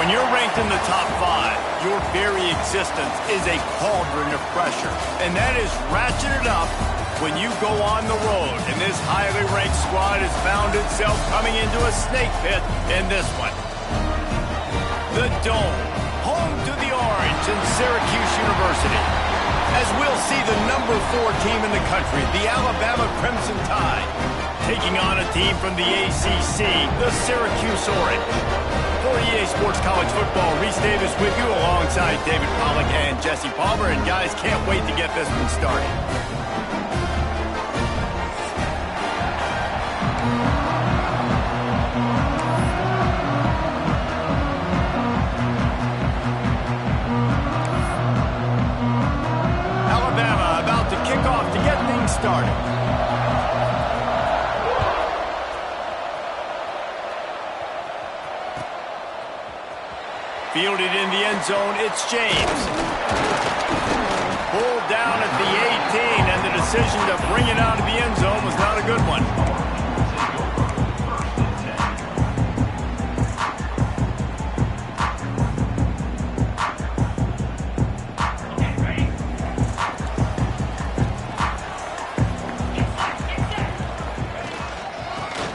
When you're ranked in the top 5, your very existence is a cauldron of pressure. And that is ratcheted up when you go on the road. And this highly ranked squad has found itself coming into a snake pit in this one. The Dome, home to the Orange and Syracuse University. As we'll see the number 4 team in the country, the Alabama Crimson Tide, taking on a team from the ACC, the Syracuse Orange. For EA Sports College Football, Reese Davis with you alongside David Pollack and Jesse Palmer. And guys, can't wait to get this one started. Alabama about to kick off to get things started. Fielded in the end zone, it's James. Pulled down at the 18, and the decision to bring it out of the end zone was not a good one.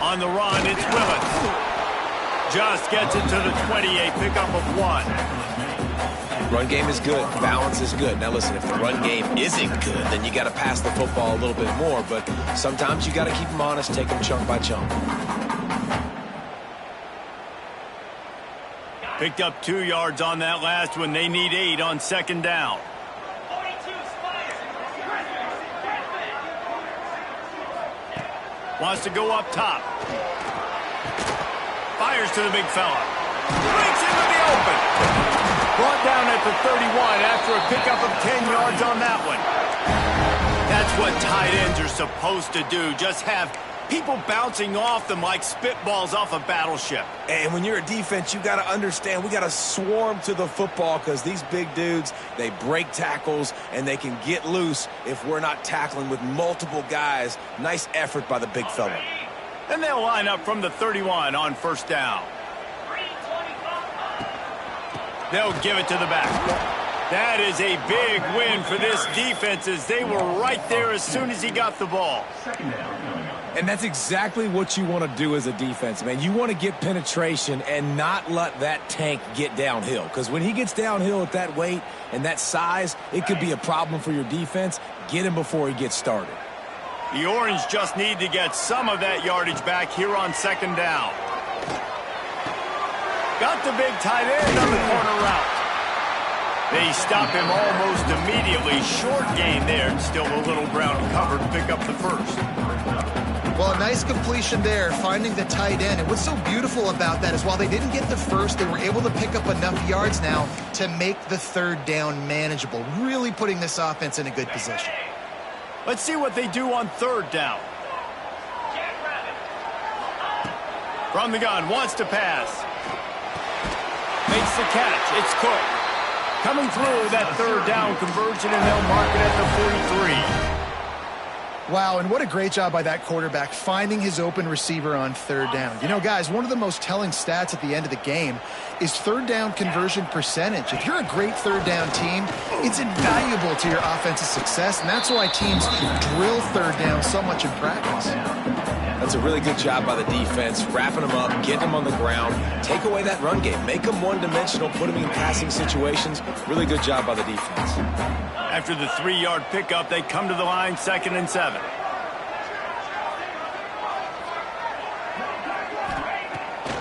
On the run, it's Willis. Just gets it to the 28, pickup of 1. Run game is good. Balance is good. Now listen, if the run game isn't good, then you got to pass the football a little bit more. But sometimes you got to keep them honest, take them chunk by chunk. Picked up 2 yards on that last one. They need 8 on second down. Wants to go up top. Fires to the big fella. Breaks into the open. Brought down at the 31 after a pickup of 10 yards on that one. That's what tight ends are supposed to do. Just have people bouncing off them like spitballs off a battleship. And when you're a defense, you got to understand we got to swarm to the football because these big dudes, they break tackles and they can get loose if we're not tackling with multiple guys. Nice effort by the big fella. And they'll line up from the 31 on first down. They'll give it to the back. That is a big win for this defense as they were right there as soon as he got the ball. And that's exactly what you want to do as a defense, man. You want to get penetration and not let that tank get downhill. Because when he gets downhill at that weight and that size, it could be a problem for your defense. Get him before he gets started. The Orange just need to get some of that yardage back here on second down. Got the big tight end on the corner route. They stop him almost immediately. Short gain there, and still a little ground covered to pick up the first. Well, a nice completion there, finding the tight end. And what's so beautiful about that is while they didn't get the first, they were able to pick up enough yards now to make the third down manageable, really putting this offense in a good position. Let's see what they do on third down. From the gun, wants to pass. Makes the catch. It's Cook. Coming through that third down conversion, and they'll mark it at the 43. Wow, and what a great job by that quarterback finding his open receiver on third down. You know, guys, one of the most telling stats at the end of the game is third down conversion percentage. If you're a great third down team, it's invaluable to your offensive success, and that's why teams drill third down so much in practice. That's a really good job by the defense, wrapping them up, getting them on the ground, take away that run game, make them one-dimensional, put them in passing situations. Really good job by the defense. After the 3-yard pickup, they come to the line, 2nd and 7.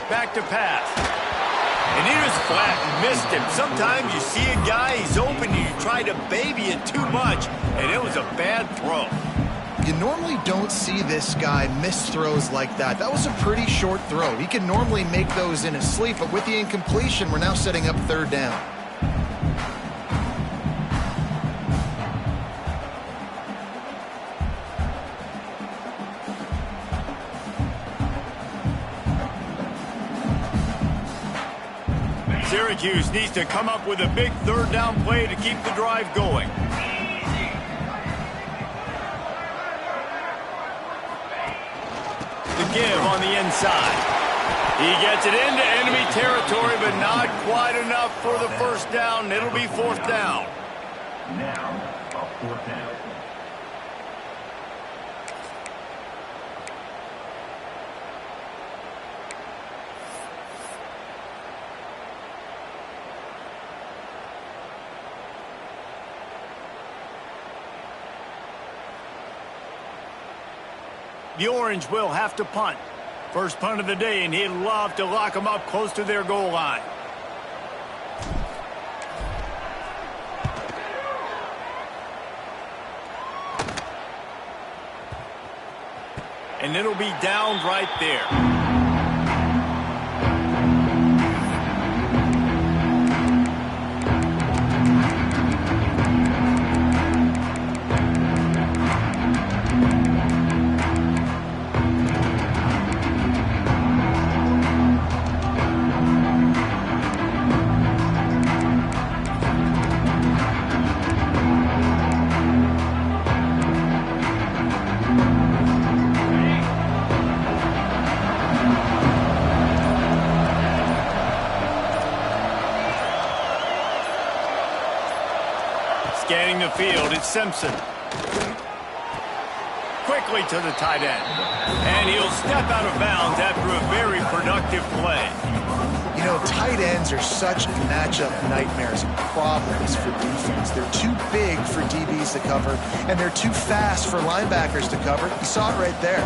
Back to pass. And he was flat and missed him. Sometimes you see a guy, he's open, and you try to baby it too much, and it was a bad throw. You normally don't see this guy miss throws like that. That was a pretty short throw. He can normally make those in his sleep, but with the incompletion, we're now setting up third down. Syracuse needs to come up with a big third down play to keep the drive going. The give on the inside. He gets it into enemy territory, but not quite enough for the first down. It'll be fourth down. Now, a fourth down. The Orange will have to punt. First punt of the day, and he'd love to lock them up close to their goal line. And it'll be down right there. Scanning the field, it's Simpson. Quickly to the tight end. And he'll step out of bounds after a very productive play. You know, tight ends are such matchup nightmares and problems for defense. They're too big for DBs to cover, and they're too fast for linebackers to cover. You saw it right there.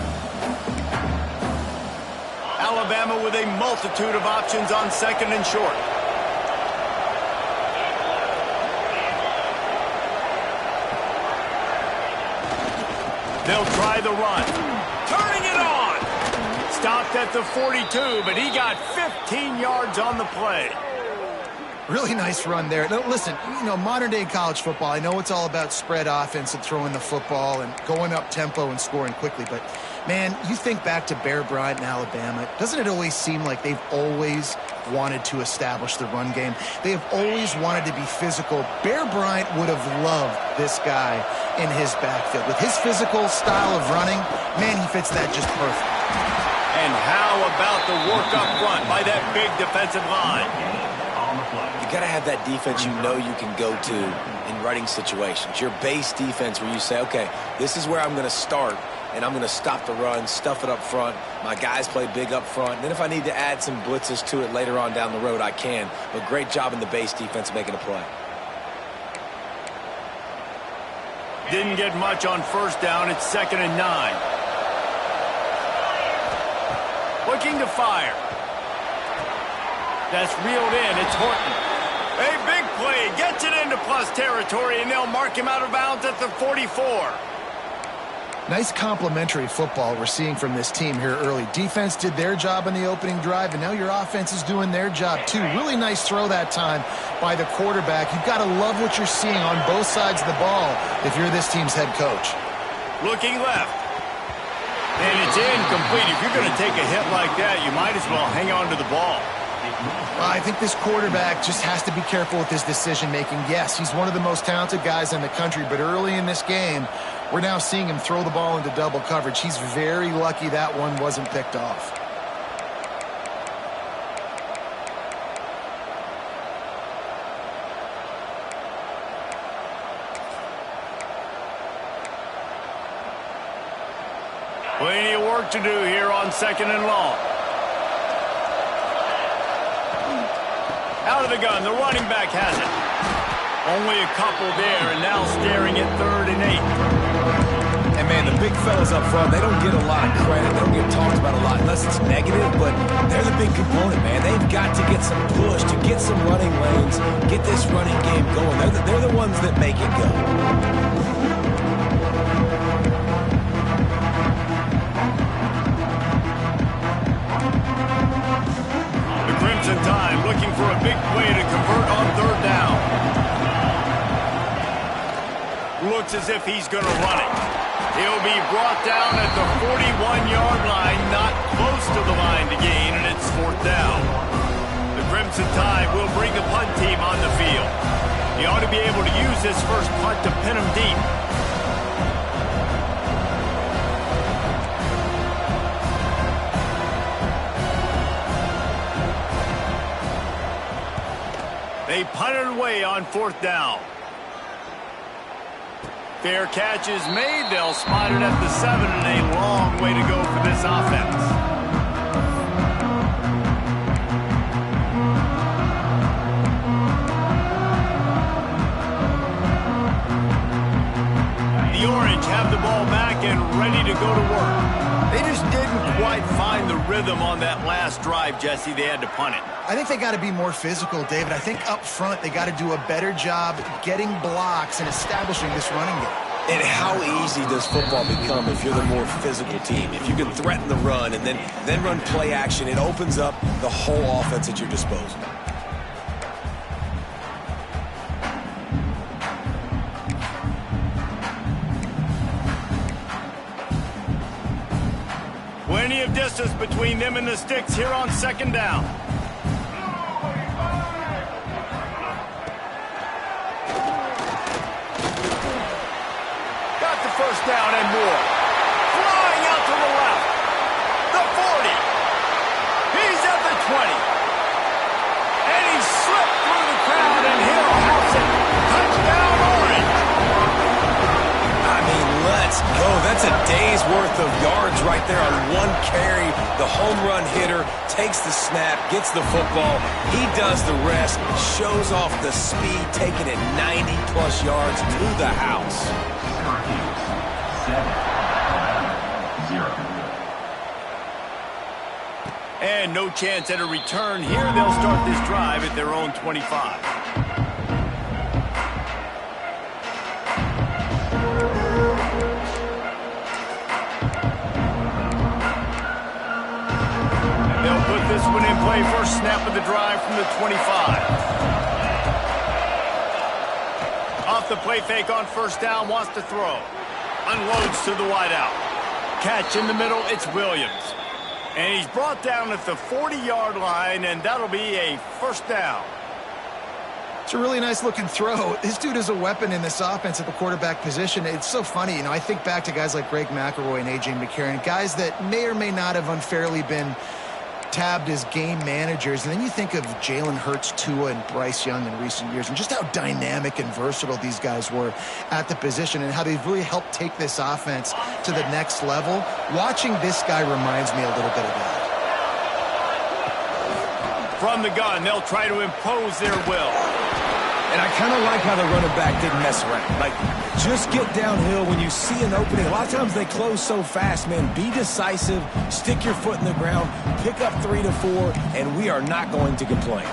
Alabama with a multitude of options on second and short. They'll try the run. Turning it on. Stopped at the 42, but he got 15 yards on the play. Really nice run there. Now, listen, you know, modern-day college football, I know it's all about spread offense and throwing the football and going up tempo and scoring quickly, but, man, you think back to Bear Bryant in Alabama, doesn't it always seem like they've always wanted to establish the run game? They have always wanted to be physical. Bear Bryant would have loved this guy in his backfield. With his physical style of running, man, he fits that just perfect. And how about the work up front by that big defensive line? You got to have that defense you know you can go to in running situations. Your base defense where you say, okay, this is where I'm going to start, and I'm going to stop the run, stuff it up front. My guys play big up front. And then if I need to add some blitzes to it later on down the road, I can. But great job in the base defense making a play. Didn't get much on first down. It's 2nd and 9. Looking to fire. That's reeled in. It's Horton. A big play. Gets it into plus territory, and they'll mark him out of bounds at the 44. Nice complementary football we're seeing from this team here early. Defense did their job in the opening drive, and now your offense is doing their job too. Really nice throw that time by the quarterback. You've got to love what you're seeing on both sides of the ball if you're this team's head coach. Looking left. And it's incomplete. If you're going to take a hit like that, you might as well hang on to the ball. Well, I think this quarterback just has to be careful with his decision-making. Yes, he's one of the most talented guys in the country, but early in this game, we're now seeing him throw the ball into double coverage. He's very lucky that one wasn't picked off. Plenty of work to do here on 2nd and long. Out of the gun, the running back has it. Only a couple there, and now staring at 3rd and 8. And, man, the big fellas up front, they don't get a lot of credit. They don't get talked about a lot unless it's negative, but they're the big component, man. They've got to get some push, to get some running lanes, get this running game going. They're the ones that make it go. Time looking for a big play to convert on 3rd down. Looks as if he's going to run it. He'll be brought down at the 41-yard line, not close to the line to gain, and it's 4th down. The Crimson Tide will bring the punt team on the field. He ought to be able to use this first punt to pin him deep. They punt it away on 4th down. Fair catch is made. They'll spot it at the 7, and a long way to go for this offense. The Orange have the ball back and ready to go to work. They just didn't quite find the rhythm on that last drive, Jesse. They had to punt it. I think they got to be more physical, David. I think up front they got to do a better job getting blocks and establishing this running game. And how easy does football become if you're the more physical team? If you can threaten the run and then run play action, it opens up the whole offense at your disposal. Plenty of distance between them and the sticks here on 2nd down. Got the 1st down and more. Flying out to the left. The 40. He's at the 20. And he slipped through the crowd, and Hill has it. Touchdown, Orange. I mean, let's go. That's a day's worth of yards right there on one carry. The home run hitter takes the snap, gets the football. He does the rest, shows off the speed, taking it 90-plus yards to the house. 7-0. And no chance at a return here. They'll start this drive at their own 25. This one in play, first snap of the drive from the 25. Off the play fake on 1st down, wants to throw. Unloads to the wideout. Catch in the middle, it's Williams. And he's brought down at the 40-yard line, and that'll be a 1st down. It's a really nice looking throw. This dude is a weapon in this offense at the quarterback position. It's so funny, I think back to guys like Greg McElroy and A.J. McCarron, guys that may or may not have unfairly been tabbed as game managers, and then you think of Jalen Hurts, Tua, and Bryce Young in recent years, and just how dynamic and versatile these guys were at the position and how they've really helped take this offense to the next level. Watching this guy reminds me a little bit of that. From the gun, they'll try to impose their will. And I kind of like how the running back didn't mess around. Like, just get downhill when you see an opening. A lot of times they close so fast, man. Be decisive, stick your foot in the ground, pick up 3 to 4, and we are not going to complain.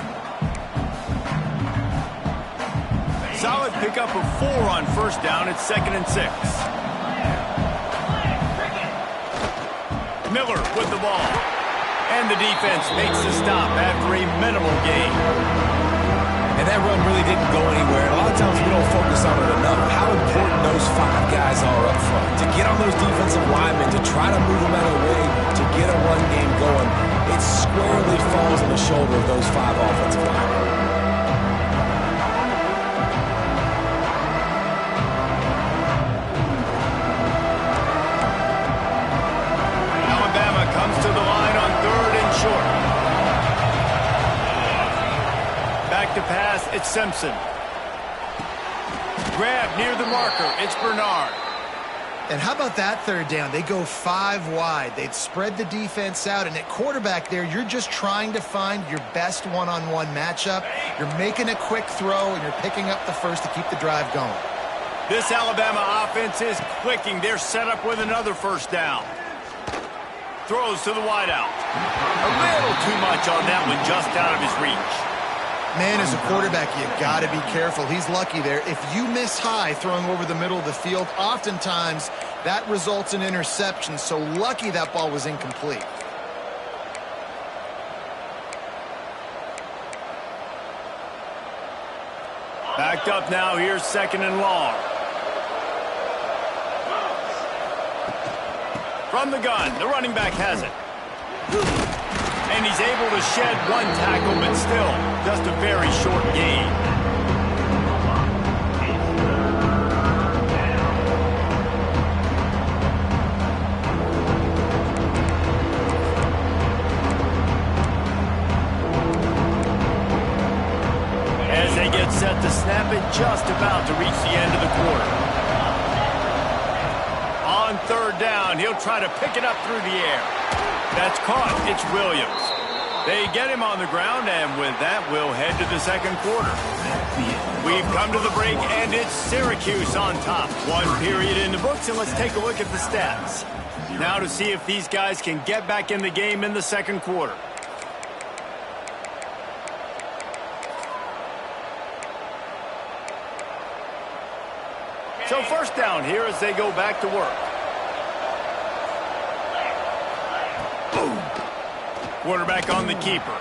Solid pickup of 4 on 1st down. It's 2nd and 6. Miller with the ball. And the defense makes the stop after a minimal gain. And that run really didn't go anywhere. A lot of times we don't focus on it enough. How important those 5 guys are up front. To get on those defensive linemen, to try to move them out of the way, to get a run game going, it squarely falls on the shoulder of those 5 offensive linemen. Alabama comes to the line on 3rd and short. Back to pass, it's Simpson. Grab near the marker, it's Bernard. And how about that 3rd down? They go 5 wide. They'd spread the defense out, and at quarterback there, you're just trying to find your best one-on-one matchup. You're making a quick throw, and you're picking up the first to keep the drive going. This Alabama offense is clicking. They're set up with another 1st down. Throws to the wideout. A little too much on that one, just out of his reach. Man, as a quarterback, you got to be careful. He's lucky there. If you miss high throwing over the middle of the field, oftentimes that results in interception. So lucky that ball was incomplete. Backed up now. Here's 2nd and long. From the gun, the running back has it. And he's able to shed 1 tackle, but still just a very short gain. As the snap and just about to reach the end of the quarter. On third down, he'll try to pick it up through the air. That's caught. It's Williams. They get him on the ground, and with that, we'll head to the second quarter. We've come to the break, and it's Syracuse on top. One period in the books, and let's take a look at the stats. Now to see if these guys can get back in the game in the second quarter. So first down here as they go back to work. Boom. Quarterback on the keeper.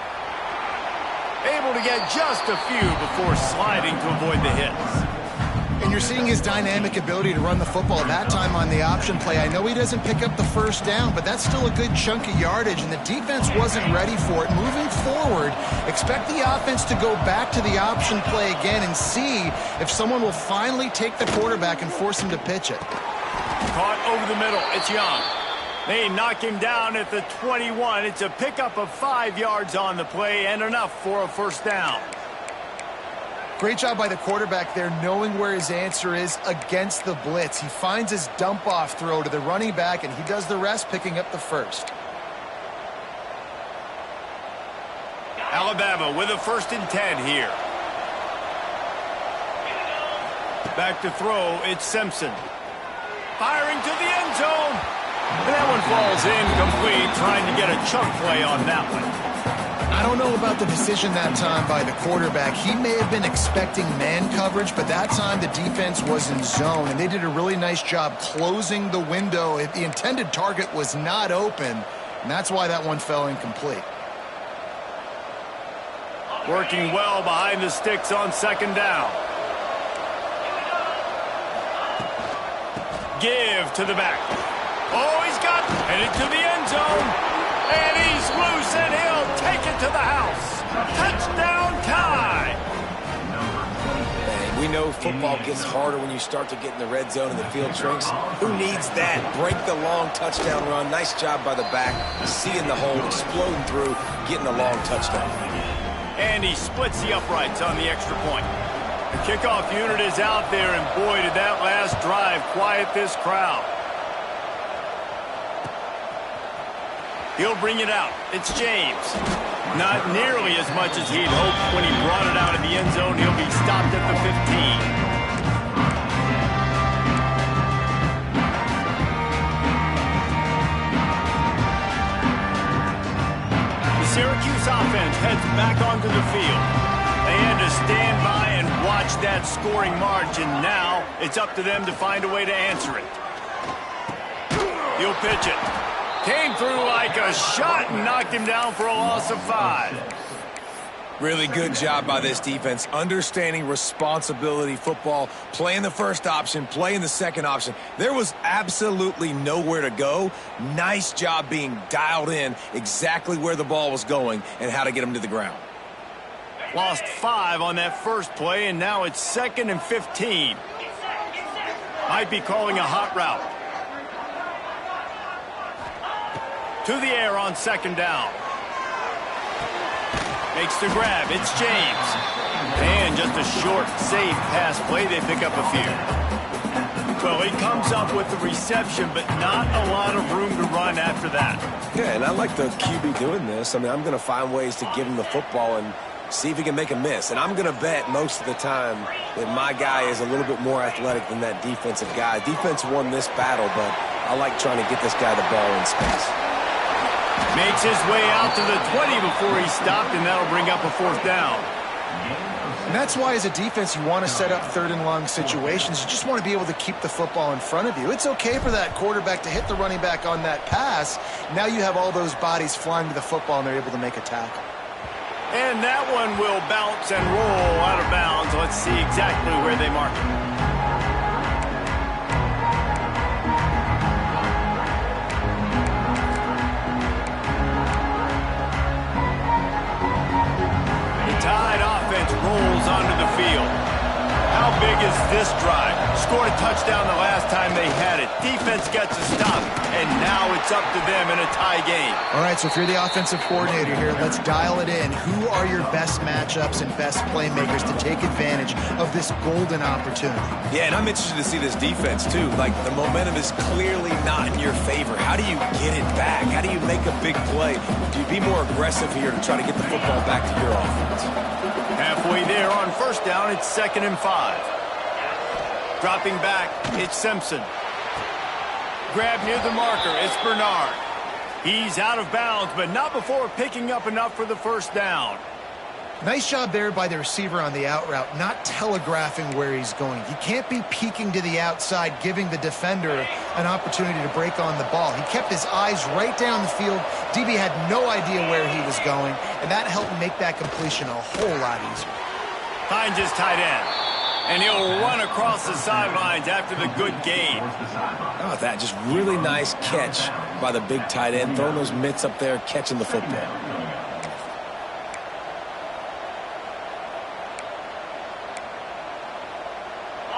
Able to get just a few before sliding to avoid the hits. And you're seeing his dynamic ability to run the football. That time on the option play, I know he doesn't pick up the first down, but that's still a good chunk of yardage, and the defense wasn't ready for it. Moving forward, expect the offense to go back to the option play again and see if someone will finally take the quarterback and force him to pitch it. Caught over the middle. It's Young. They knock him down at the 21. It's a pickup of 5 yards on the play and enough for a first down. Great job by the quarterback there, knowing where his answer is against the blitz. He finds his dump-off throw to the running back, and he does the rest, picking up the first. Alabama with a 1st and 10 here. Back to throw, it's Simpson. Firing to the end zone. And that one falls incomplete, trying to get a chunk play on that one. I don't know about the decision that time by the quarterback. He may have been expecting man coverage, but that time the defense was in zone, and they did a really nice job closing the window. The intended target was not open, and that's why that one fell incomplete. Working well behind the sticks on second down. Give to the back. Oh, he's got headed to the end zone. And he's loose, and he'll take it to the house. Touchdown tie. Man, we know football gets harder when you start to get in the red zone and the field shrinks. Who needs that? Break the long touchdown run. Nice job by the back. Seeing the hole, exploding through, getting a long touchdown. And he splits the uprights on the extra point. The kickoff unit is out there, and boy, did that last drive quiet this crowd. He'll bring it out. It's James. Not nearly as much as he'd hoped when he brought it out of the end zone. He'll be stopped at the 15. The Syracuse offense heads back onto the field. They had to stand by and watch that scoring margin. Now it's up to them to find a way to answer it. He'll pitch it. Came through like a shot and knocked him down for a loss of 5. Really good job by this defense, understanding responsibility football, playing the first option, playing the second option. There was absolutely nowhere to go. Nice job being dialed in exactly where the ball was going and how to get him to the ground. Lost 5 on that first play, and now it's 2nd and 15. Might be calling a hot route. To the air on second down. Makes the grab. It's James. And just a short, safe pass play. They pick up a few. Well, he comes up with the reception, but not a lot of room to run after that. Yeah, and I like the QB doing this. I mean, I'm going to find ways to give him the football and see if he can make a miss. And I'm going to bet most of the time that my guy is a little bit more athletic than that defensive guy. Defense won this battle, but I like trying to get this guy the ball in space. Makes his way out to the 20 before he stopped, and that'll bring up a 4th down. And that's why, as a defense, you want to set up 3rd and long situations. You just want to be able to keep the football in front of you. It's okay for that quarterback to hit the running back on that pass. Now you have all those bodies flying to the football, and they're able to make a tackle. And that one will bounce and roll out of bounds. Let's see exactly where they mark it. Tide offense rolls onto the field. How big is this drive? Scored a touchdown the last time they had it. Defense gets a stop, and now it's up to them in a tie game. All right, so if you're the offensive coordinator here, let's dial it in. Who are your best matchups and best playmakers to take advantage of this golden opportunity? Yeah, and I'm interested to see this defense, too. Like, the momentum is clearly not in your favor. How do you get it back? How do you make a big play? Do you be more aggressive here to try to get the football back to your offense? Halfway there on first down, it's 2nd and 5. Dropping back, it's Simpson. Grab near the marker, it's Bernard. He's out of bounds, but not before picking up enough for the first down. Nice job there by the receiver on the out route, not telegraphing where he's going. He can't be peeking to the outside, giving the defender an opportunity to break on the ball. He kept his eyes right down the field. DB had no idea where he was going, and that helped make that completion a whole lot easier. Finds his tight end, and he'll run across the sidelines after the good gain. How about that? Just really nice catch by the big tight end, throwing those mitts up there, catching the football.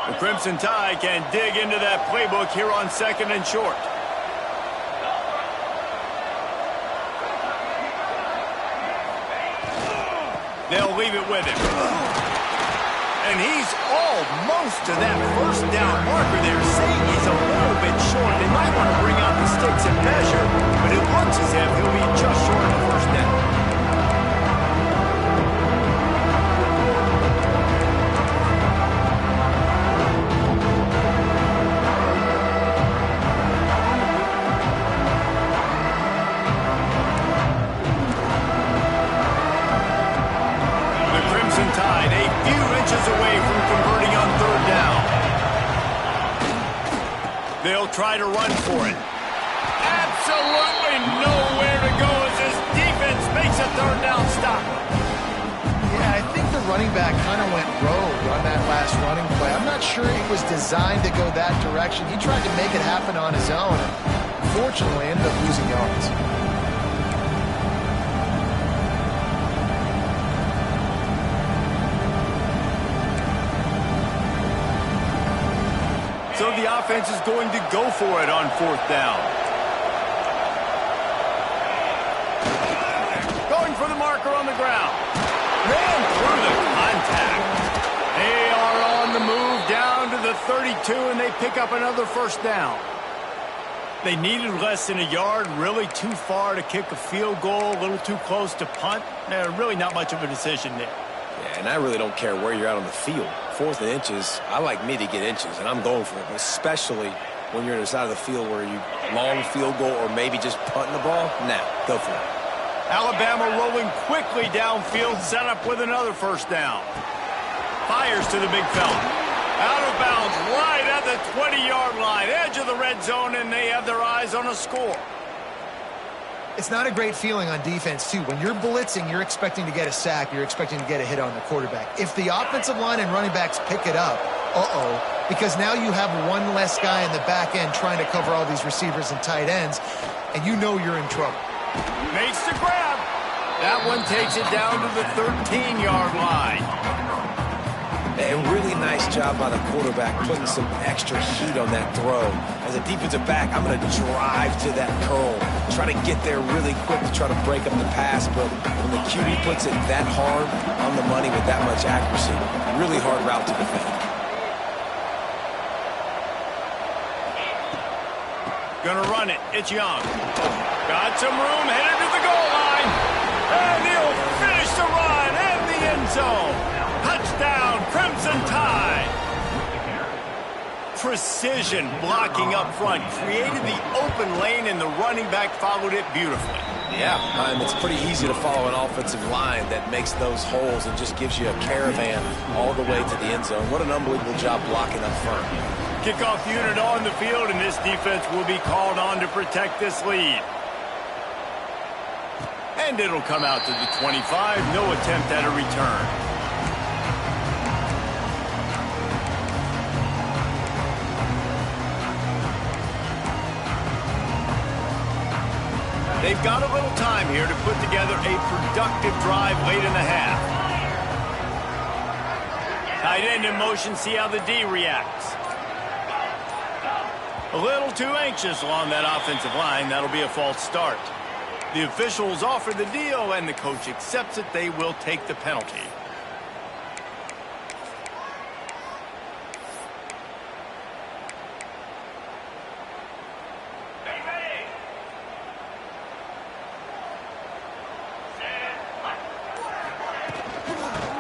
The Crimson Tide can dig into that playbook here on 2nd and short. They'll leave it with him. And he's almost to that first down marker there, saying he's a little bit short. They might want to bring out the sticks and measure, but it looks as if he'll be just short of the first down. Away from converting on 3rd down. They'll try to run for it. Absolutely nowhere to go as this defense makes a 3rd down stop. Yeah, I think the running back kind of went rogue on that last running play. I'm not sure he was designed to go that direction. He tried to make it happen on his own, and unfortunately ended up losing yards. So the offense is going to go for it on 4th down. Going for the marker on the ground. Ran through the contact. They are on the move down to the 32, and they pick up another first down. They needed less than a yard, really too far to kick a field goal, a little too close to punt. Really not much of a decision there. Yeah, and I really don't care where you're out on the field. 4th and inches, I like me to get inches, and I'm going for it, especially when you're on the side of the field where you long field goal or maybe just punting the ball. Now, go for it. Alabama rolling quickly downfield, set up with another first down. Fires to the big fella. Out of bounds, right at the 20-yard line, edge of the red zone, and they have their eyes on a score. It's not a great feeling on defense, too. When you're blitzing, you're expecting to get a sack. You're expecting to get a hit on the quarterback. If the offensive line and running backs pick it up, because now you have one less guy in the back end trying to cover all these receivers and tight ends, and you know you're in trouble. Makes the grab. That one takes it down to the 13-yard line. A really nice job by the quarterback putting some extra heat on that throw. As a defensive back, I'm going to drive to that curl, try to get there really quick to try to break up the pass, but when the QB puts it that hard on the money with that much accuracy, really hard route to defend. Gonna run it. It's Young. Got some room, headed to the goal line. And he'll finish the run at the end zone. Touchdown, Crimson Tide. Precision blocking up front. Created the open lane, and the running back followed it beautifully. Yeah, it's pretty easy to follow an offensive line that makes those holes and just gives you a caravan all the way to the end zone. What an unbelievable job blocking up front. Kickoff unit on the field, and this defense will be called on to protect this lead. And it'll come out to the 25. No attempt at a return. They've got a little time here to put together a productive drive late in the half. Tight end in motion, see how the D reacts. A little too anxious along that offensive line. That'll be a false start. The officials offer the deal, and the coach accepts it. They will take the penalty.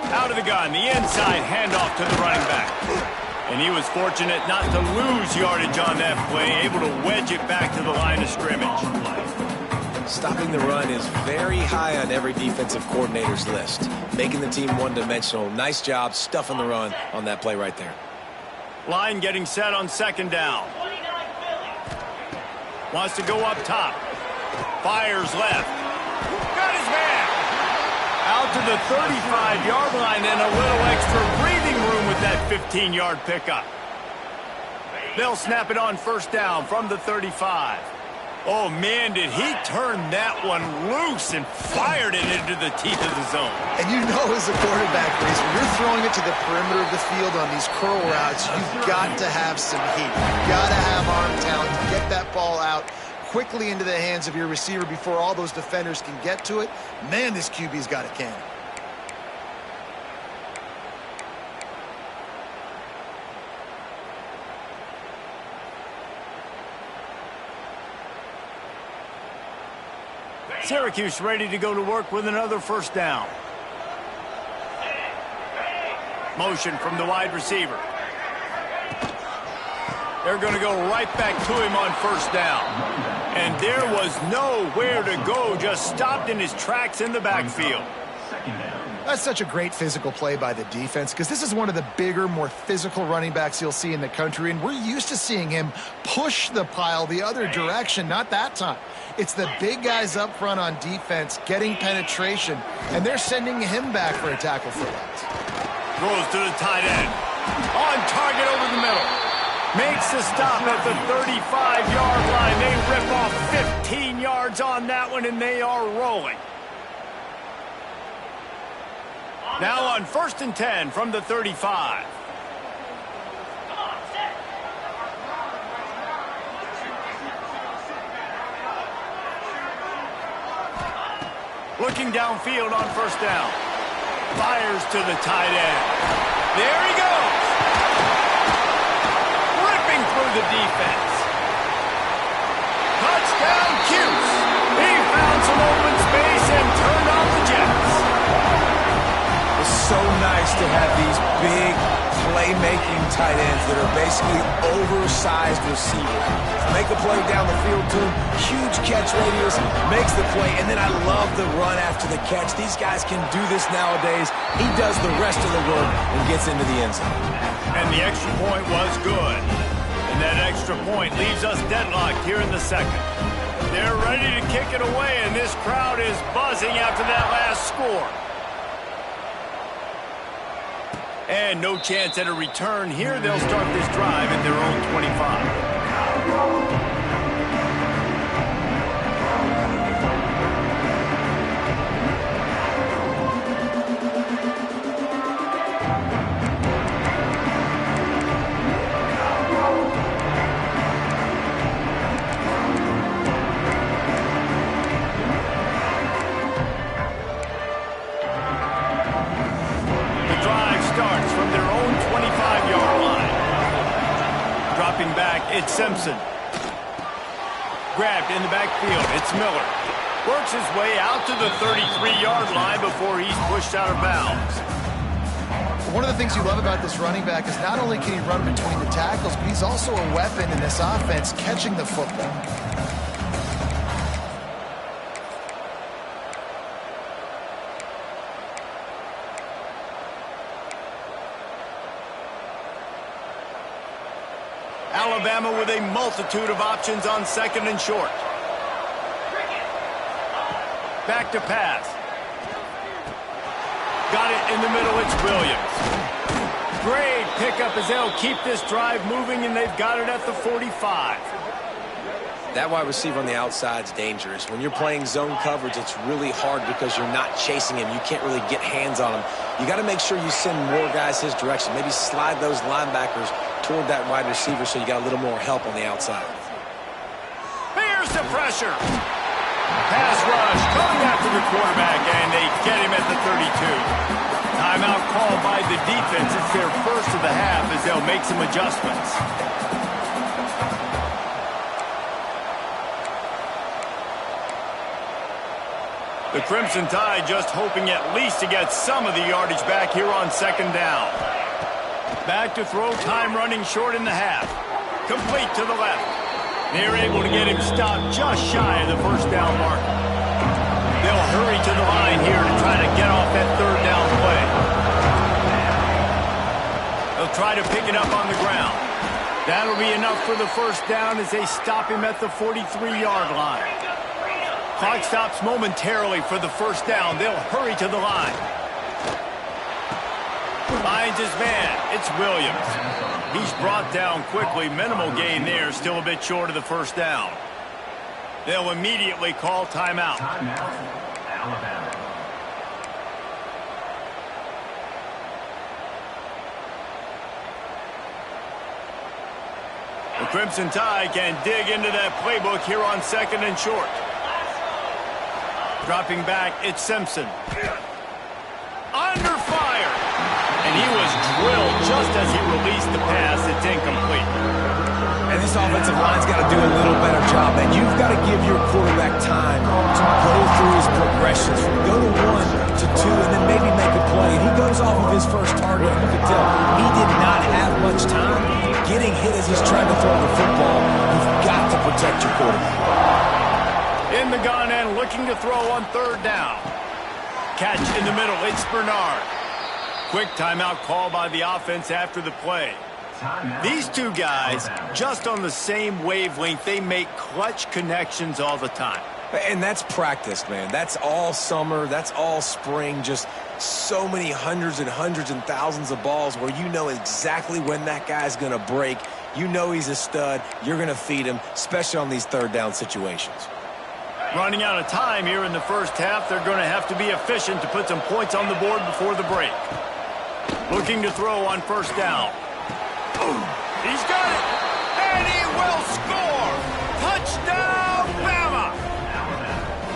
Out of the gun, the inside handoff to the running back. And he was fortunate not to lose yardage on that play, able to wedge it back to the line of scrimmage. Stopping the run is very high on every defensive coordinator's list. Making the team one-dimensional. Nice job stuffing the run on that play right there. Line getting set on second down. Wants to go up top. Fires left. Got his man. Out to the 35-yard line and a little extra breathing room with that 15-yard pickup. They'll snap it on first down from the 35. Oh, man, did he turn that one loose and fired it into the teeth of the zone. And you know as a quarterback, Reese, when you're throwing it to the perimeter of the field on these curl routes, you've got to have some heat. You've got to have arm talent to get that ball out quickly into the hands of your receiver before all those defenders can get to it. Man, this QB's got a cannon. Syracuse ready to go to work with another first down. Motion from the wide receiver. They're going to go right back to him on first down. And there was nowhere to go, just stopped in his tracks in the backfield. That's such a great physical play by the defense because this is one of the bigger, more physical running backs you'll see in the country, and we're used to seeing him push the pile the other direction, not that time. It's the big guys up front on defense getting penetration, and they're sending him back for a tackle for loss. Throws to the tight end. On target over the middle. Makes the stop at the 35-yard line. They rip off 15 yards on that one, and they are rolling. Now on 1st and 10 from the 35. Looking downfield on first down. Fires to the tight end. There he goes. Ripping through the defense. Touchdown, Cuse. He found some open space and turned on the Jets. It's so nice to have these big playmaking tight ends that are basically oversized receivers. Make a play down the field to him, huge catch radius, makes the play, and then I love the run after the catch. These guys can do this nowadays. He does the rest of the work and gets into the end zone. And the extra point was good. And that extra point leaves us deadlocked here in the second. They're ready to kick it away, and this crowd is buzzing after that last score. And no chance at a return here. They'll start this drive at their own 25. It's Simpson. Grabbed in the backfield. It's Miller. Works his way out to the 33-yard line before he's pushed out of bounds. One of the things you love about this running back is not only can he run between the tackles, but he's also a weapon in this offense catching the football. Alabama with a multitude of options on second and short. Back to pass. Got it in the middle. It's Williams. Great pickup as they'll keep this drive moving, and they've got it at the 45. That wide receiver on the outside is dangerous. When you're playing zone coverage, it's really hard because you're not chasing him. You can't really get hands on him. You got to make sure you send more guys his direction. Maybe slide those linebackers toward that wide receiver so you got a little more help on the outside. Here's the pressure. Pass rush coming after the quarterback, and they get him at the 32. Timeout called by the defense. It's their first of the half as they'll make some adjustments. The Crimson Tide just hoping at least to get some of the yardage back here on second down. Back to throw, time running short in the half. Complete to the left. They're able to get him stopped just shy of the first down mark. They'll hurry to the line here to try to get off that third down play. They'll try to pick it up on the ground. That'll be enough for the first down as they stop him at the 43-yard line. Clock stops momentarily for the first down. They'll hurry to the line. Finds his man. It's Williams. He's brought down quickly. Minimal gain there. Still a bit short of the first down. They'll immediately call timeout. Timeout, Alabama. The Crimson Tide can dig into that playbook here on second and short. Dropping back, it's Simpson. Under fire. And he was drilled just as he released the pass. It's incomplete. And this offensive line's got to do a little better job, man. You've got to give your quarterback time to go through his progressions. From go to 1 to 2 and then maybe make a play. And he goes off of his first target. You can tell he did not have much time getting hit as he's trying to throw the football. You've got to protect your quarterback. In the gun and looking to throw on third down. Catch in the middle. It's Bernard. Quick timeout call by the offense after the play. These two guys, just on the same wavelength, they make clutch connections all the time. And that's practice, man. That's all summer. That's all spring. Just so many hundreds and thousands of balls where you know exactly when that guy's going to break. You know he's a stud. You're going to feed him, especially on these third down situations. Running out of time here in the first half. They're going to have to be efficient to put some points on the board before the break. Looking to throw on first down. He's got it, and he will score. Touchdown, Bama.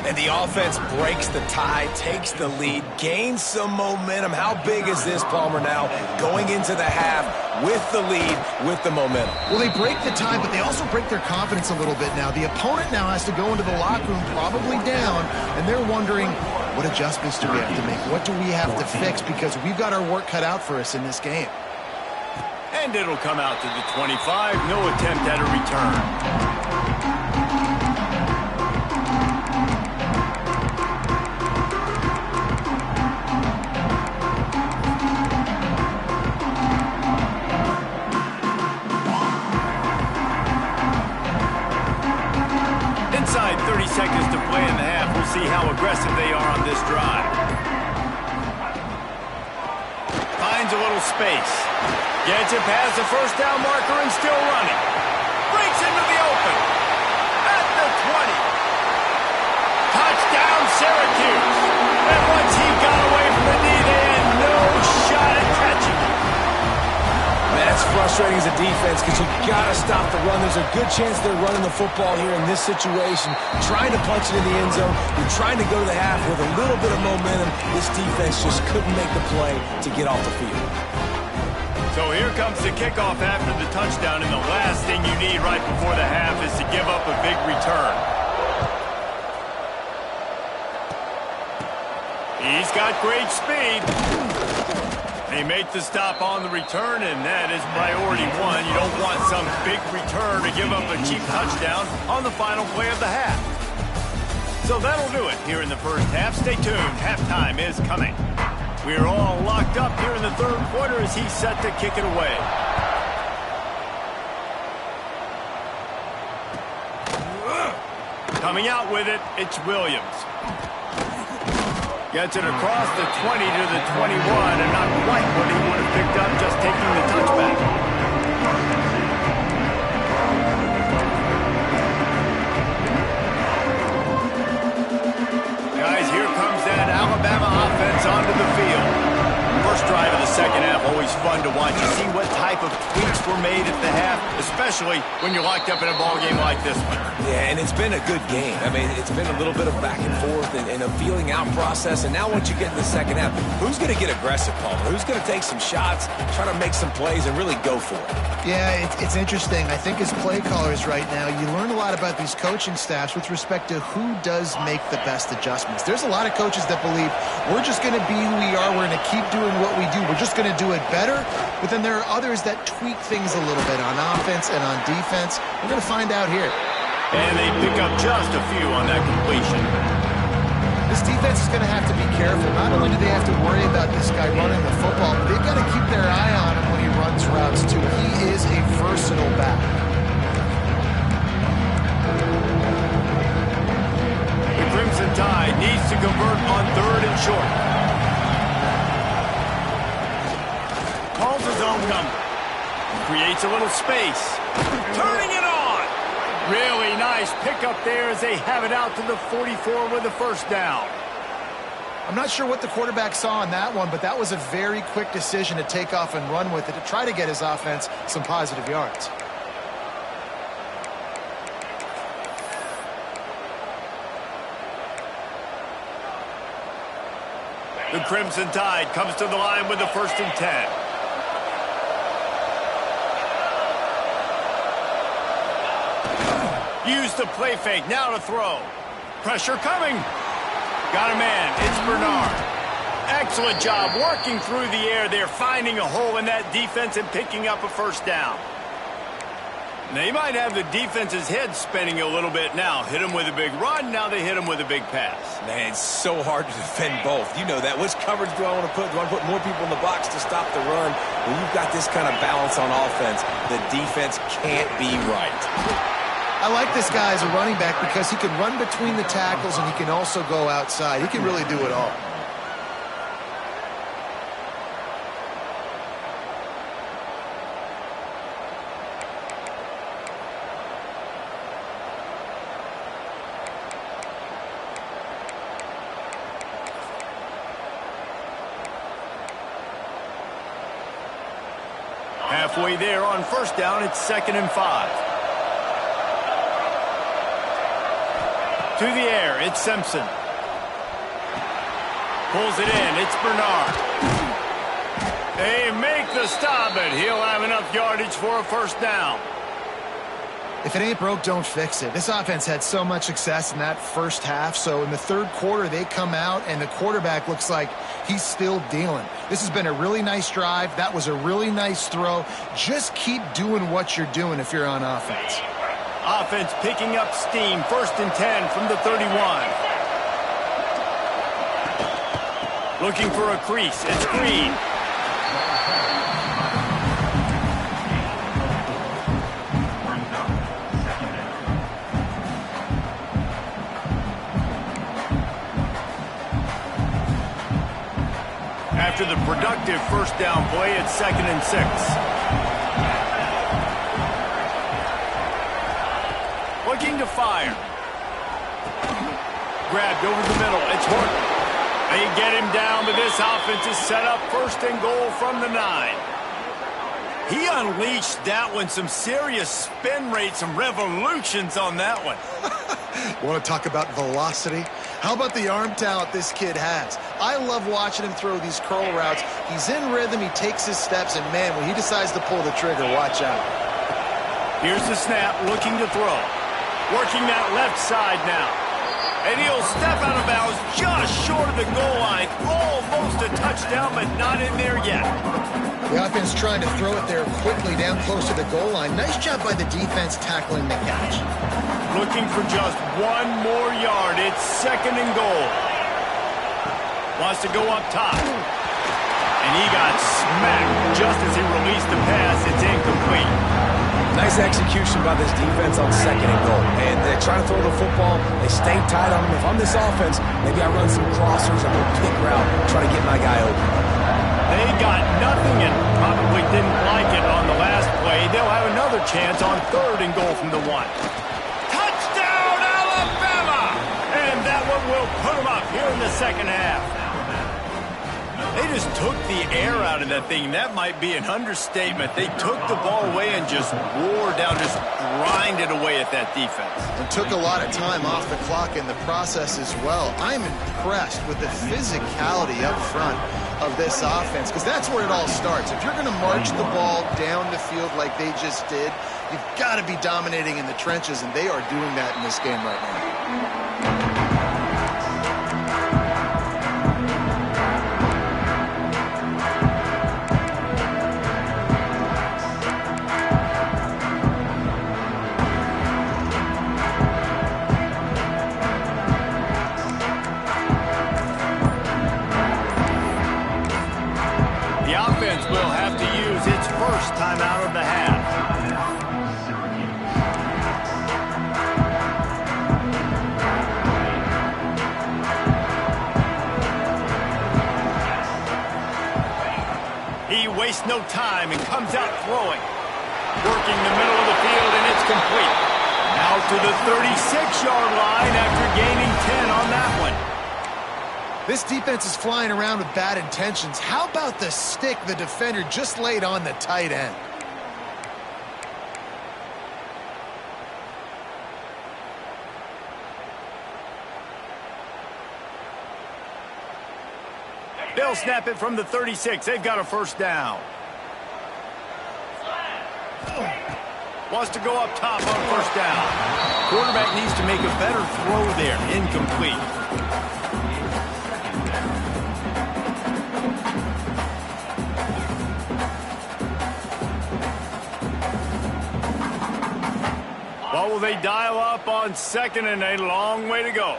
And the offense breaks the tie, takes the lead, gains some momentum. How big is this, Palmer, now going into the half with the lead, with the momentum? Well, they break the tie, but they also break their confidence a little bit now. The opponent now has to go into the locker room probably down, and they're wondering, what adjustments do we have to make? What do we have to fix? Because we've got our work cut out for us in this game. And it'll come out to the 25. No attempt at a return. Inside 30 seconds to play in the half. We'll see how aggressive they are on this drive. Finds a little space. Gets it past the first down marker and still running. Breaks into the open. At the 20. Touchdown, Syracuse. And once he got away from the knee, they had no shot at catching him. Man, that's frustrating as a defense because you've got to stop the run. There's a good chance they're running the football here in this situation, trying to punch it in the end zone. You're trying to go to the half with a little bit of momentum. This defense just couldn't make the play to get off the field. So here comes the kickoff after the touchdown, and the last thing you need right before the half is to give up a big return. He's got great speed. They make the stop on the return, and that is priority one. You don't want some big return to give up a cheap touchdown on the final play of the half. So that'll do it here in the first half. Stay tuned. Halftime is coming. We're all locked up here in the third quarter as he's set to kick it away. Coming out with it, it's Williams. Gets it across the 20 to the 21, and not quite what he would have picked up just taking the touchback. second half always fun to watch. You see what type of tweaks were made at the half, especially when you're locked up in a ball game like this one. Yeah, and it's been a good game. I mean, it's been a little bit of back and forth and a feeling out process. And now once you get in the second half, who's going to get aggressive, Palmer? Who's going to take some shots, try to make some plays, and really go for it? Yeah, it's interesting. I think as play callers right now, you learn a lot about these coaching staffs with respect to who does make the best adjustments. There's a lot of coaches that believe we're just going to be who we are. We're going to keep doing what we do. We're just going to do it better. But then there are others that tweak things a little bit on offense and on defense. We're going to find out here. And they pick up just a few on that completion. This defense is going to have to be careful. Not only do they have to worry about this guy running the football, but they've got to keep their eye on him when he runs routes, too. He is a versatile back. The Crimson Tide needs to convert on 3rd and short. Calls his own number. Creates a little space. Turning it on. Really nice pickup there as they have it out to the 44 with the first down. I'm not sure what the quarterback saw on that one, but that was a very quick decision to take off and run with it to try to get his offense some positive yards. The Crimson Tide comes to the line with the 1st and 10. Use the play fake, now to throw. Pressure coming. Got a man, it's Bernard. Excellent job working through the air there, finding a hole in that defense and picking up a first down. They might have the defense's head spinning a little bit now. Hit him with a big run, now they hit him with a big pass. Man, it's so hard to defend both. You know that. Which coverage do I want to put? Do I want to put more people in the box to stop the run? When you've got this kind of balance on offense, the defense can't be right. I like this guy as a running back because he can run between the tackles and he can also go outside. He can really do it all. Halfway there on first down, it's 2nd and 5. To the air, it's Simpson. Pulls it in, it's Bernard. They make the stop, and he'll have enough yardage for a first down. If it ain't broke, don't fix it. This offense had so much success in that first half, so in the 3rd quarter, they come out, and the quarterback looks like he's still dealing. This has been a really nice drive. That was a really nice throw. Just keep doing what you're doing if you're on offense. Offense picking up steam. 1st and 10 from the 31. Looking for a crease. It's Green. After the productive first down play, it's 2nd and 6. Looking to fire. Grabbed over the middle. It's Horton. They get him down, but this offense is set up 1st and goal from the 9. He unleashed that one. Some serious spin rates, some revolutions on that one. Want to talk about velocity? How about the arm talent this kid has? I love watching him throw these curl routes. He's in rhythm. He takes his steps, and, man, when he decides to pull the trigger, watch out. Here's the snap, looking to throw. Working that left side now. And he'll step out of bounds just short of the goal line. Almost a touchdown, but not in there yet. The offense trying to throw it there quickly down close to the goal line. Nice job by the defense tackling the catch. Looking for just one more yard. It's 2nd and goal. Wants to go up top. And he got smacked just as he released the pass. It's incomplete. Nice execution by this defense on 2nd and goal. And they're trying to throw the football. They stay tight on him. If I'm this offense, maybe I run some crossers, a little pick route, try to get my guy open. They got nothing and probably didn't like it on the last play. They'll have another chance on 3rd and goal from the 1. Touchdown, Alabama! And that one will put them up here in the second half. They just took the air out of that thing. That might be an understatement. They took the ball away and just wore down, just grinded away at that defense. And took a lot of time off the clock in the process as well. I'm impressed with the physicality up front of this offense, because that's where it all starts. If you're going to march the ball down the field like they just did, you've got to be dominating in the trenches, and they are doing that in this game right now. Will have to use its first timeout of the half. He wastes no time and comes out throwing. Working the middle of the field, and it's complete. Out to the 36-yard line after gaining 10 on that one. This defense is flying around with bad intentions. How about the stick the defender just laid on the tight end? They'll snap it from the 36. They've got a first down. Wants to go up top on first down. Quarterback needs to make a better throw there. Incomplete. What will they dial up on second and a long way to go?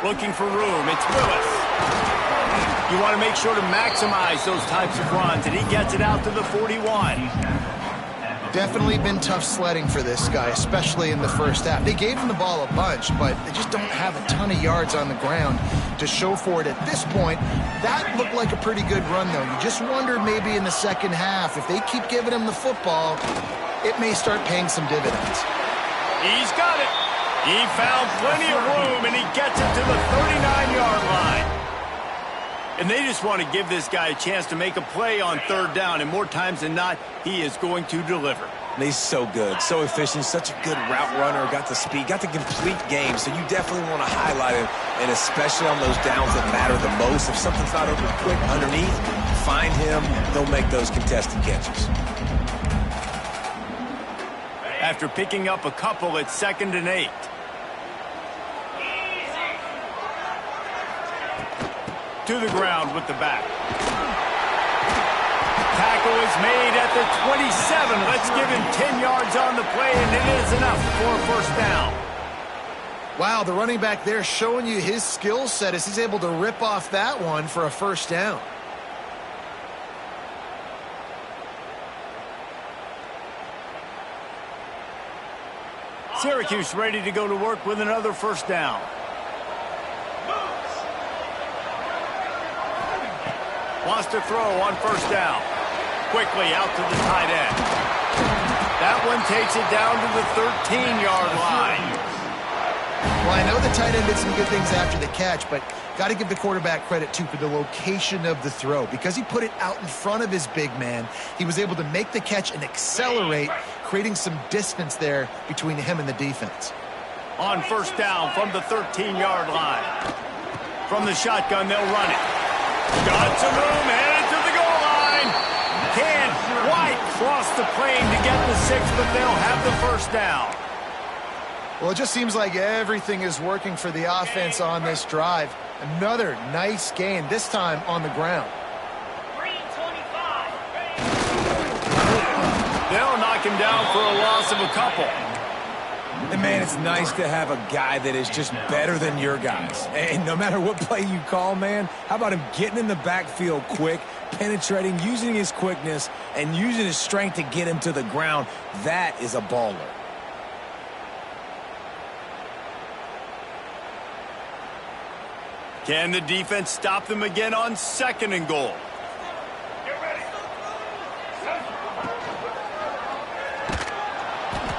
Looking for room. It's Willis. You want to make sure to maximize those types of runs, and he gets it out to the 41. Definitely been tough sledding for this guy, especially in the first half. They gave him the ball a bunch, but they just don't have a ton of yards on the ground to show for it at this point. That looked like a pretty good run, though. You just wonder maybe in the second half, if they keep giving him the football, it may start paying some dividends. He's got it. He found plenty of room, and he gets it to the 39-yard line. And they just want to give this guy a chance to make a play on third down, and more times than not, he is going to deliver. And he's so good, so efficient, such a good route runner, got the speed, got the complete game, so you definitely want to highlight him, and especially on those downs that matter the most. If something's not open quick underneath, find him, he'll make those contested catches. After picking up a couple, it's 2nd and 8. To the ground with the back. Tackle is made at the 27. Let's give him 10 yards on the play, and it is enough for a first down. Wow, the running back there showing you his skill set as he's able to rip off that one for a first down. Syracuse ready to go to work with another first down. Wants to throw on first down. Quickly out to the tight end. That one takes it down to the 13-yard line. Well, I know the tight end did some good things after the catch, but got to give the quarterback credit, too, for the location of the throw. Because he put it out in front of his big man, he was able to make the catch and accelerate, creating some distance there between him and the defense. On first down from the 13-yard line. From the shotgun, they'll run it. Got some room, headed to the goal line. Can't quite cross the plane to get the 6, but they'll have the first down. Well, it just seems like everything is working for the offense on this drive. Another nice gain, this time on the ground. They'll knock him down for a loss of a couple. And, man, it's nice to have a guy that is just better than your guys. And no matter what play you call, man, how about him getting in the backfield quick, penetrating, using his quickness, and using his strength to get him to the ground? That is a baller. Can the defense stop them again on 2nd and goal?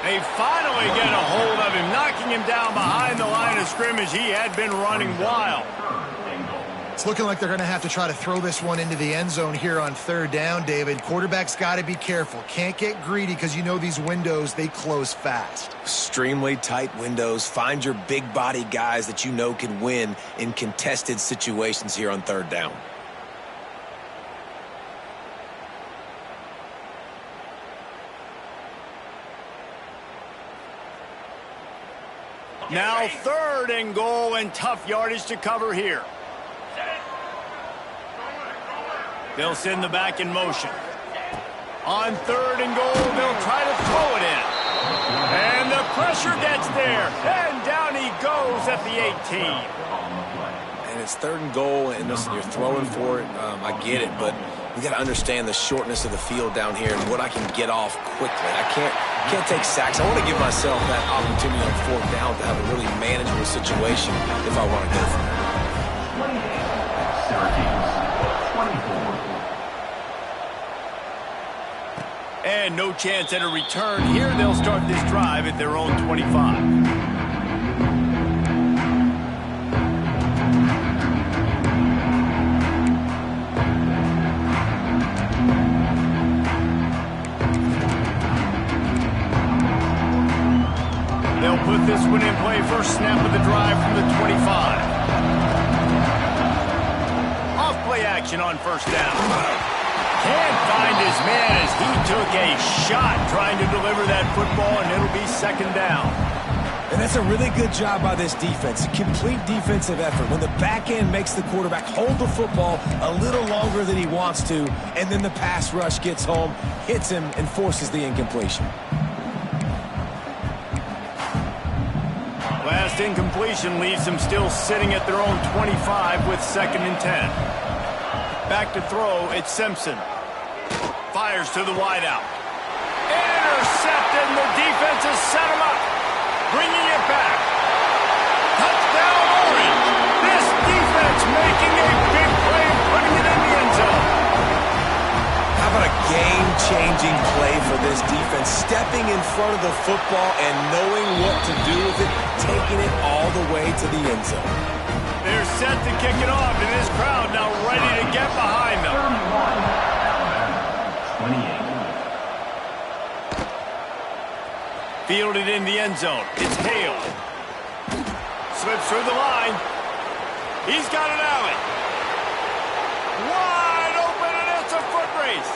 They finally get a hold of him, knocking him down behind the line of of scrimmage, he had been running wild. It's looking like they're going to have to try to throw this one into the end zone here on third down, David. Quarterback's got to be careful. Can't get greedy because you know these windows, they close fast. Extremely tight windows. Find your big body guys that you know can win in contested situations here on third down. Now 3rd and goal and tough yardage to cover here. They'll send the back in motion. On 3rd and goal, they'll try to throw it in. And the pressure gets there. And down he goes at the 18. And it's 3rd and goal, and listen, you're throwing for it. I get it, but you got to understand the shortness of the field down here and what I can get off quickly. I can't take sacks. I want to give myself that opportunity on 4th down to have a really manageable situation if I want to go for it. And no chance at a return. Here they'll start this drive at their own 25. They'll put this one in play. First snap of the drive from the 25. Off play action on 1st down. Can't find his man as he took a shot trying to deliver that football, and it'll be 2nd down. And that's a really good job by this defense. A complete defensive effort. When the back end makes the quarterback hold the football a little longer than he wants to, and then the pass rush gets home, hits him, and forces the incompletion. Last incompletion leaves them still sitting at their own 25 with 2nd and 10. Back to throw, it's Simpson. Fires to the wideout. Intercepted, and the defense has set him up. Bringing it back. Touchdown, Orange. This defense making a big play and putting it in the end zone. How about a game-changing play for this defense? Stepping in front of the football and knowing what to do with it, taking it all the way to the end zone. They're set to kick it off, and this crowd now ready to get behind them. 28. Fielded in the end zone. It's Hale. Slips through the line. He's got an alley. Wide open, and it's a foot race.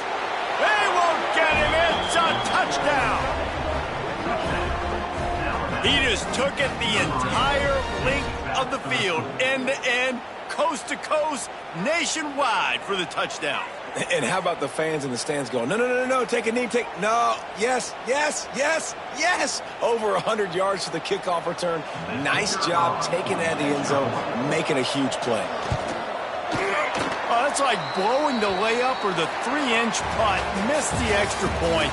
They won't get him. It's a touchdown. He just took it the entire length of the field, end to end, coast to coast, nationwide for the touchdown. And how about the fans in the stands going, no, take a knee, no, yes. Over 100 yards to the kickoff return. Nice job taking that in the end zone, making a huge play. Oh, that's like blowing the layup or the 3-inch putt. Missed the extra point.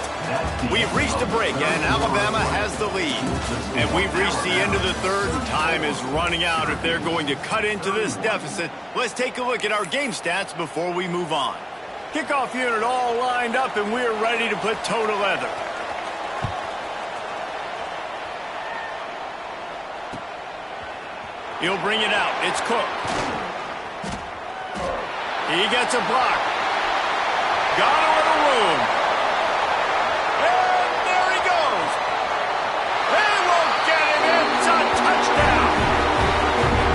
We've reached a break, and Alabama has the lead. And we've reached the end of the 3rd, and time is running out if they're going to cut into this deficit. Let's take a look at our game stats before we move on. Kickoff unit all lined up, and we're ready to put toe to leather. He'll bring it out. It's Cook. He gets a block. Got a little room. And there he goes. They won't get him. It's a touchdown.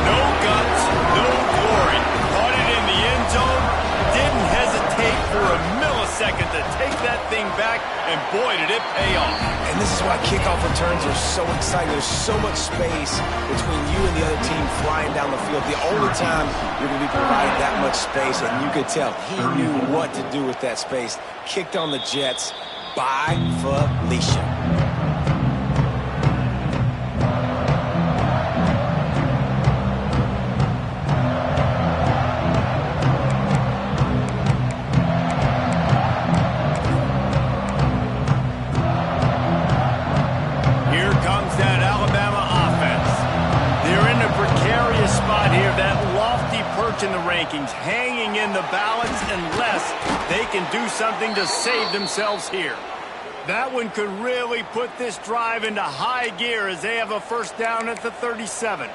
No guts, no glory. Caught it in the end zone. Didn't hesitate for a millisecond to take that thing back, and boy, did it pay off. And this is why kickoff returns are so exciting. There's so much space between you and the other team flying down the field. The only time you're going to be provided that much space, and you could tell he knew what to do with that space. Kicked on the Jets by Felicia. In the rankings, hanging in the balance unless they can do something to save themselves here. That one could really put this drive into high gear as they have a 1st down at the 37.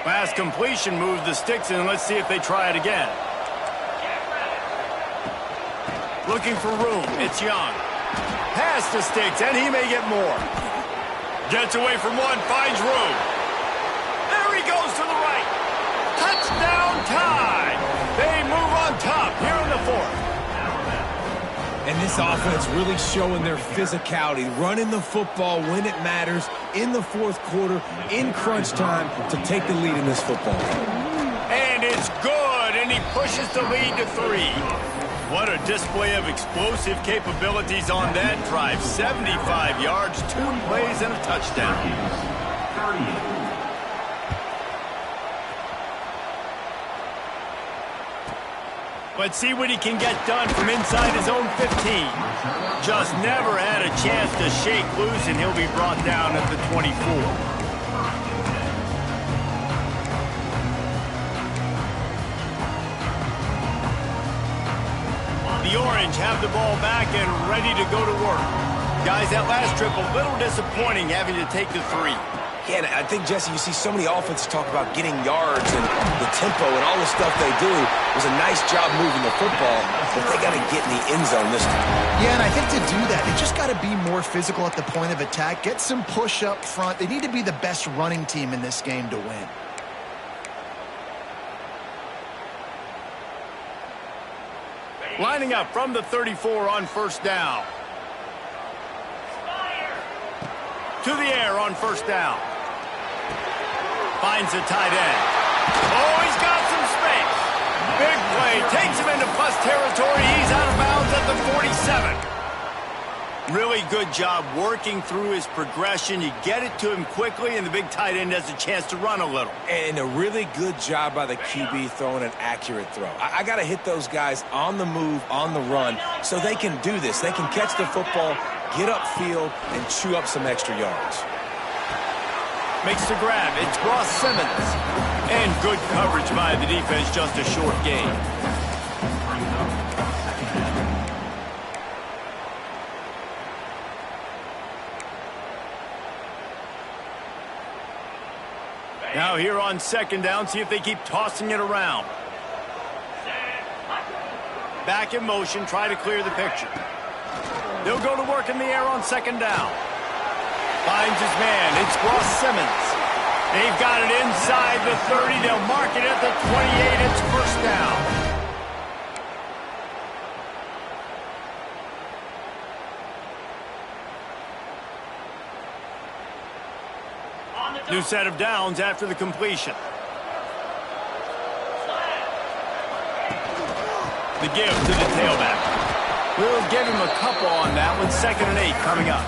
Pass completion moves the sticks in. Let's see if they try it again. Looking for room. It's Young. Pass the sticks, and he may get more. Gets away from one, finds room. There he goes to the right. Touchdown tie. They move on top here in the fourth. And this offense really showing their physicality, running the football when it matters, in the fourth quarter, in crunch time, to take the lead in this football game. And it's good, and he pushes the lead to 3. What a display of explosive capabilities on that drive. 75 yards, 2 plays, and a touchdown. 38. Let's see what he can get done from inside his own 15. Just never had a chance to shake loose, and he'll be brought down at the 24. The Orange have the ball back and ready to go to work. Guys, that last trip a little disappointing having to take the 3. Yeah, and I think, Jesse, you see so many offenses talk about getting yards and the tempo and all the stuff they do. It was a nice job moving the football, but they got to get in the end zone this time. Yeah, and I think to do that, they just got to be more physical at the point of attack, get some push up front. They need to be the best running team in this game to win. Lining up from the 34 on first down. To the air on first down. Finds a tight end. Oh, he's got some space. Big play. Takes him into plus territory. He's out of bounds at the 47. Really good job working through his progression. You get it to him quickly, and the big tight end has a chance to run a little. And a really good job by the QB throwing an accurate throw. I got to hit those guys on the move, on the run, so they can do this. They can catch the football, get upfield, and chew up some extra yards. Makes the grab. It's Ross Simmons. And good coverage by the defense, just a short gain. Now here on second down, see if they keep tossing it around. Back in motion, try to clear the picture. They'll go to work in the air on second down. Finds his man. It's Ross Simmons. They've got it inside the 30. They'll mark it at the 28. It's first down. New set of downs after the completion. The give to the tailback. We'll give him a couple on that one. 2nd and 8 coming up.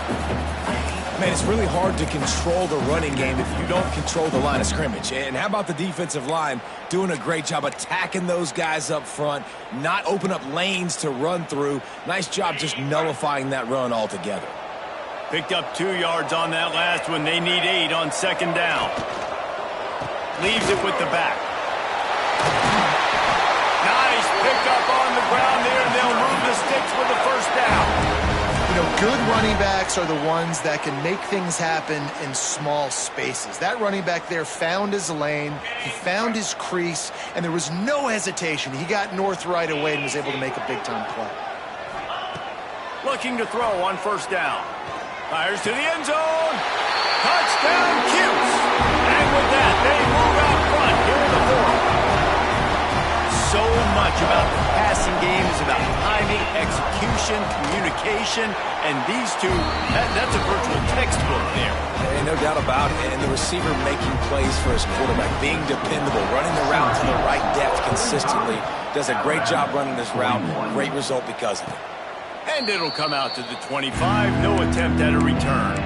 Man, it's really hard to control the running game if you don't control the line of scrimmage. And how about the defensive line doing a great job attacking those guys up front, not open up lanes to run through. Nice job just nullifying that run altogether. Picked up 2 yards on that last one. They need 8 on second down. Leaves it with the back. Nice pickup on the ground there, and they'll move the sticks with the first down. You know, good running backs are the ones that can make things happen in small spaces. That running back there found his lane, he found his crease, and there was no hesitation. He got north right away and was able to make a big-time play. Looking to throw on first down. Fires to the end zone. Touchdown, Cuse. And with that, they move out front here in the fourth. So much about the passing game is about timing, execution, communication, and these two, that's a virtual textbook there. And no doubt about it. And the receiver making plays for his quarterback, being dependable, running the route to the right depth consistently. Does a great job running this route. Great result because of it. And it'll come out to the 25. No attempt at a return.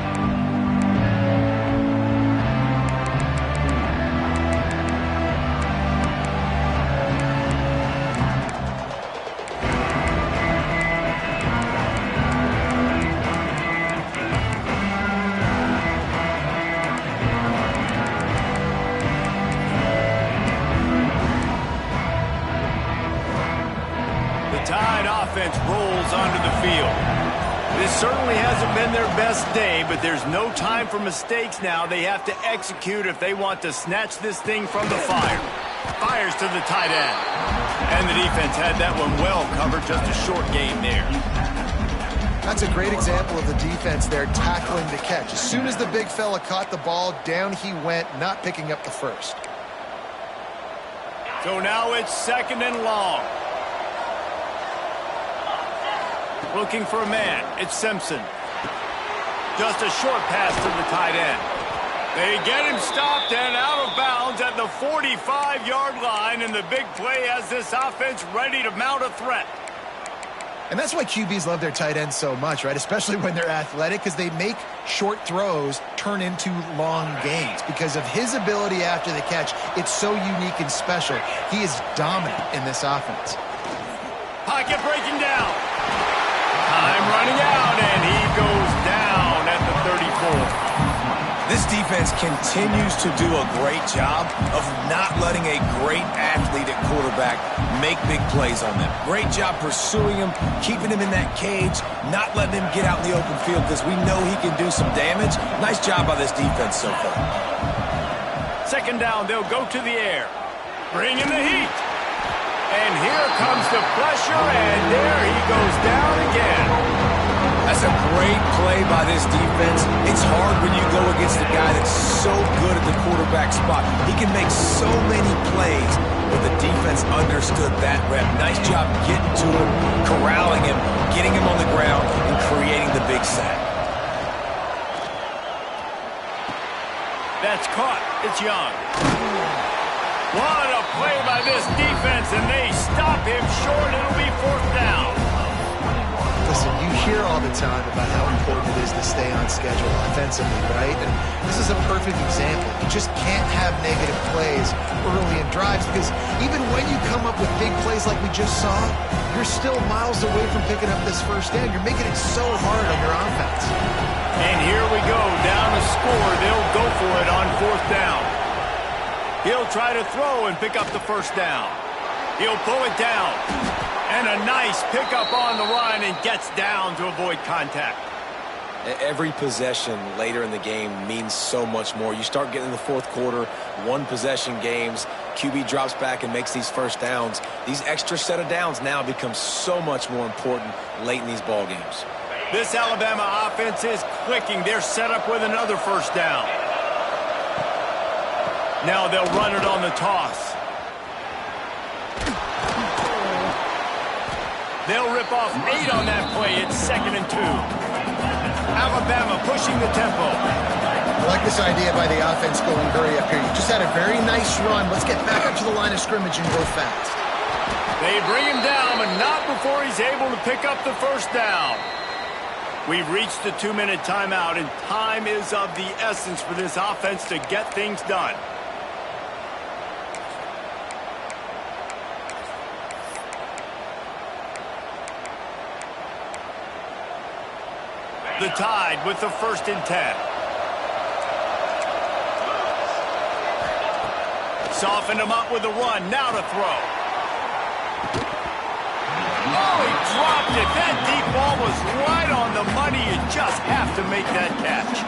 The Tide offense rolls onto the field. This certainly hasn't been their best day, but there's no time for mistakes now. They have to execute if they want to snatch this thing from the fire. Fires to the tight end. And the defense had that one well covered, just a short game there. That's a great example of the defense there tackling the catch. As soon as the big fella caught the ball, down he went, not picking up the first. So now it's 2nd and long. Looking for a man. It's Simpson. Just a short pass to the tight end. They get him stopped and out of bounds at the 45-yard line, and the big play has this offense ready to mount a threat. And that's why QBs love their tight ends so much, right? Especially when they're athletic, because they make short throws turn into long gains. Because of his ability after the catch, it's so unique and special. He is dominant in this offense. Pocket breaking down. Time running out, and he goes down at the 34. This defense continues to do a great job of not letting a great athlete at quarterback make big plays on them. Great job pursuing him, keeping him in that cage, not letting him get out in the open field because we know he can do some damage. Nice job by this defense so far. 2nd down, they'll go to the air. Bring in the heat. And here comes the pressure, and there he goes down again. That's a great play by this defense. It's hard when you go against a guy that's so good at the quarterback spot. He can make so many plays, but the defense understood that rep. Nice job getting to him, corralling him, getting him on the ground, and creating the big sack. That's caught. It's Young. What a play by this defense, and they stop him short. It'll be 4th down. Listen, you hear all the time about how important it is to stay on schedule offensively, right? And this is a perfect example. You just can't have negative plays early in drives because even when you come up with big plays like we just saw, you're still miles away from picking up this first down. You're making it so hard on your offense. And here we go, down a score. They'll go for it on 4th down. He'll try to throw and pick up the first down. He'll pull it down. And a nice pickup on the run and gets down to avoid contact. Every possession later in the game means so much more. You start getting in the 4th quarter, 1-possession games, QB drops back and makes these first downs. These extra set of downs now become so much more important late in these ball games. This Alabama offense is clicking. They're set up with another first down. Now they'll run it on the toss. They'll rip off 8 on that play. It's 2nd and 2. Alabama pushing the tempo. I like this idea by the offense going hurry up here. You just had a very nice run. Let's get back up to the line of scrimmage and go fast. They bring him down, but not before he's able to pick up the first down. We've reached the 2-minute timeout, and time is of the essence for this offense to get things done. The Tide with the 1st and 10. Softened him up with a run. Now to throw. Oh, he dropped it. That deep ball was right on the money. You just have to make that catch.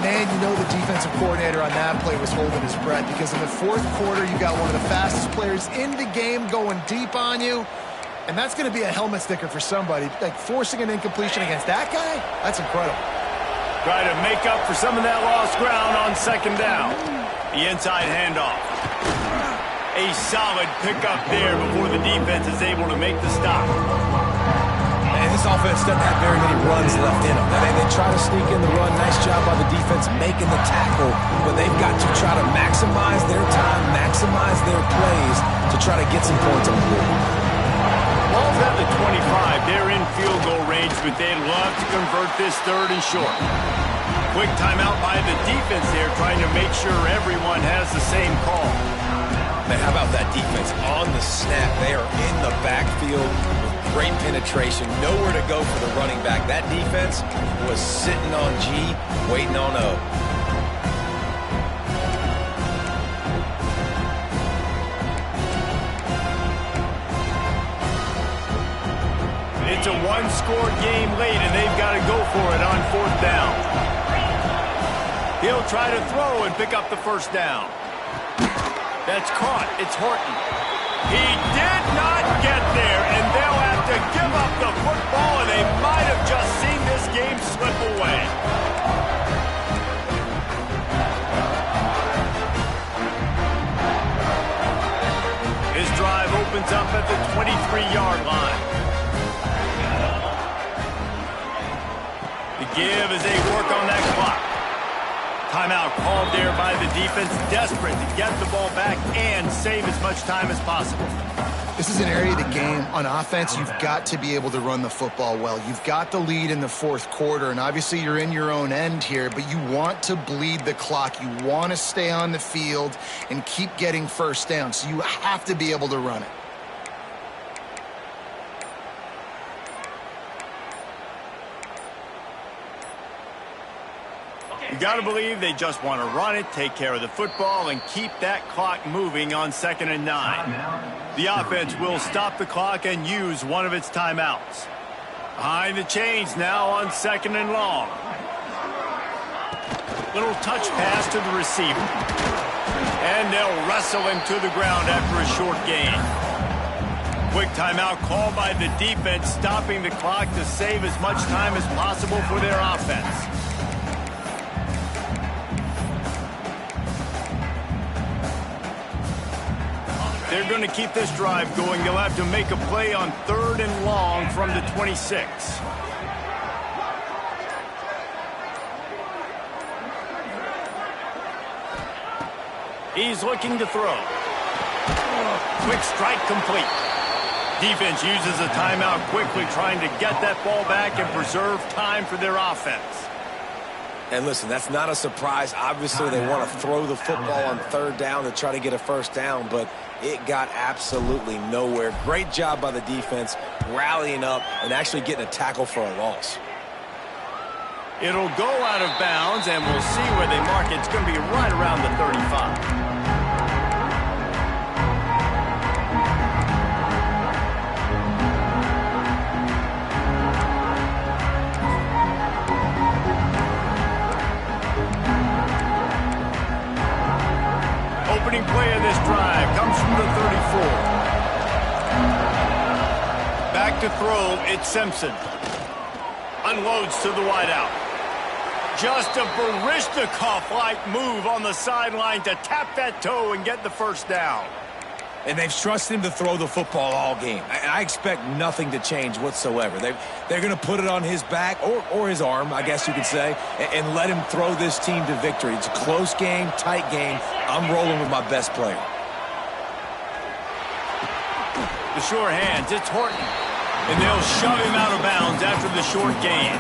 Man, you know the defensive coordinator on that play was holding his breath because in the 4th quarter, you got one of the fastest players in the game going deep on you. And that's going to be a helmet sticker for somebody. Like forcing an incompletion against that guy, that's incredible. Try to make up for some of that lost ground on 2nd down. The inside handoff. A solid pickup there before the defense is able to make the stop. And this offense doesn't have very many runs left in them. They try to sneak in the run. Nice job by the defense making the tackle. But they've got to try to maximize their time, maximize their plays to try to get some points on the board. Ball's at the 25. They're in field goal range, but they'd love to convert this 3rd and short. Quick timeout by the defense there, trying to make sure everyone has the same call. Man, how about that defense on the snap? They are in the backfield with great penetration. Nowhere to go for the running back. That defense was sitting on G, waiting on O. It's a one-score game late, and they've got to go for it on 4th down. He'll try to throw and pick up the first down. That's caught. It's Horton. He did not get there, and they'll have to give up the football, and they might have just seen this game slip away. His drive opens up at the 23-yard line. The give as they work on that clock. Timeout called there by the defense, desperate to get the ball back and save as much time as possible. This is an area of the game on offense you've got to be able to run the football well. You've got the lead in the 4th quarter, and obviously you're in your own end here, but you want to bleed the clock. You want to stay on the field and keep getting first down, so you have to be able to run it. You got to believe they just want to run it, take care of the football, and keep that clock moving on 2nd and 9. The offense will stop the clock and use one of its timeouts. Behind the chains now on 2nd and long. Little touch pass to the receiver. And they'll wrestle him to the ground after a short gain. Quick timeout called by the defense, stopping the clock to save as much time as possible for their offense. They're going to keep this drive going. They'll have to make a play on 3rd and long from the 26. He's looking to throw. Quick strike complete. Defense uses a timeout quickly, trying to get that ball back and preserve time for their offense. And listen, that's not a surprise. Obviously, they want to throw the football on 3rd down to try to get a first down, but it got absolutely nowhere. Great job by the defense, rallying up and actually getting a tackle for a loss. It'll go out of bounds, and we'll see where they mark it. It's going to be right around the 35. Opening play of this drive comes from the 34. Back to throw, it's Simpson. Unloads to the wideout. Just a Barishnikov-like move on the sideline to tap that toe and get the first down. And they've trusted him to throw the football all game. I expect nothing to change whatsoever. They're going to put it on his back, or his arm, I guess you could say, and let him throw this team to victory. It's a close game, tight game. I'm rolling with my best player. The sure hands, it's Horton. And they'll shove him out of bounds after the short gain.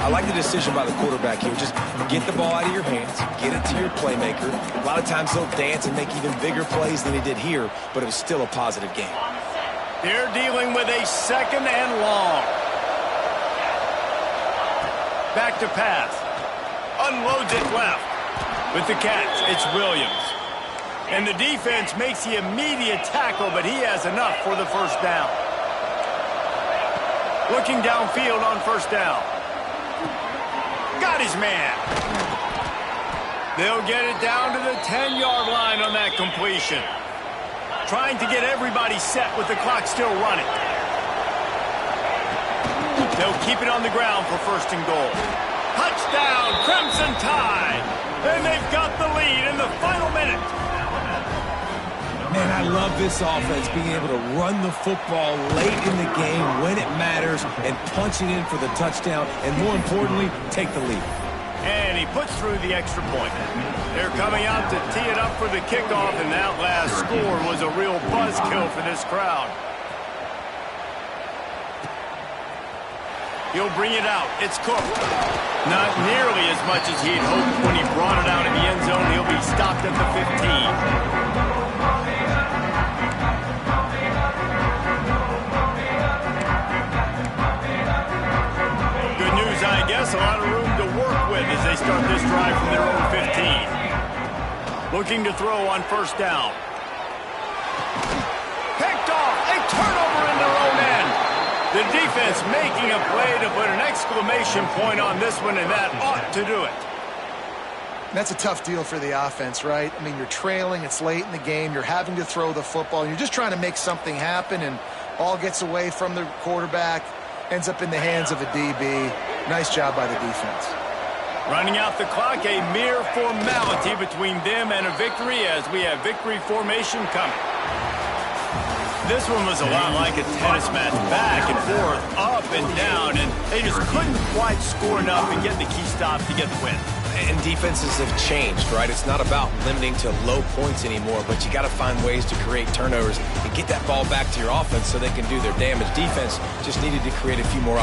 I like the decision by the quarterback here. Just get the ball out of your hands, get it to your playmaker. A lot of times he'll dance and make even bigger plays than he did here, but it was still a positive game. They're dealing with a 2nd and long. Back to pass. Unloads it left. With the catch, it's Williams. And the defense makes the immediate tackle, but he has enough for the first down. Looking downfield on 1st down. Got his man. They'll get it down to the 10-yard line on that completion. Trying to get everybody set with the clock still running. They'll keep it on the ground for 1st and goal. Touchdown, Crimson Tide. And they've got the lead in the final minute. Man, I love this offense, being able to run the football late in the game when it matters and punch it in for the touchdown, and more importantly, take the lead. And he puts through the extra point. They're coming out to tee it up for the kickoff, and that last score was a real buzzkill for this crowd. He'll bring it out. It's Cook. Not nearly as much as he'd hoped when he brought it out in the end zone. He'll be stopped at the 15. I guess a lot of room to work with as they start this drive from their own 15. Looking to throw on 1st down. Picked off. A turnover in their own end. The defense making a play to put an exclamation point on this one, and that ought to do it. That's a tough deal for the offense, right? I mean, you're trailing, it's late in the game, you're having to throw the football, and you're just trying to make something happen, and all gets away from the quarterback, ends up in the hands of a DB. Nice job by the defense. Running out the clock, a mere formality between them and a victory as we have victory formation coming. This one was a lot like a tennis match, back and forth, up and down, and they just couldn't quite score enough and get the key stop to get the win. And defenses have changed, right? It's not about limiting to low points anymore, but you got to find ways to create turnovers and get that ball back to your offense so they can do their damage. Defense just needed to create a few more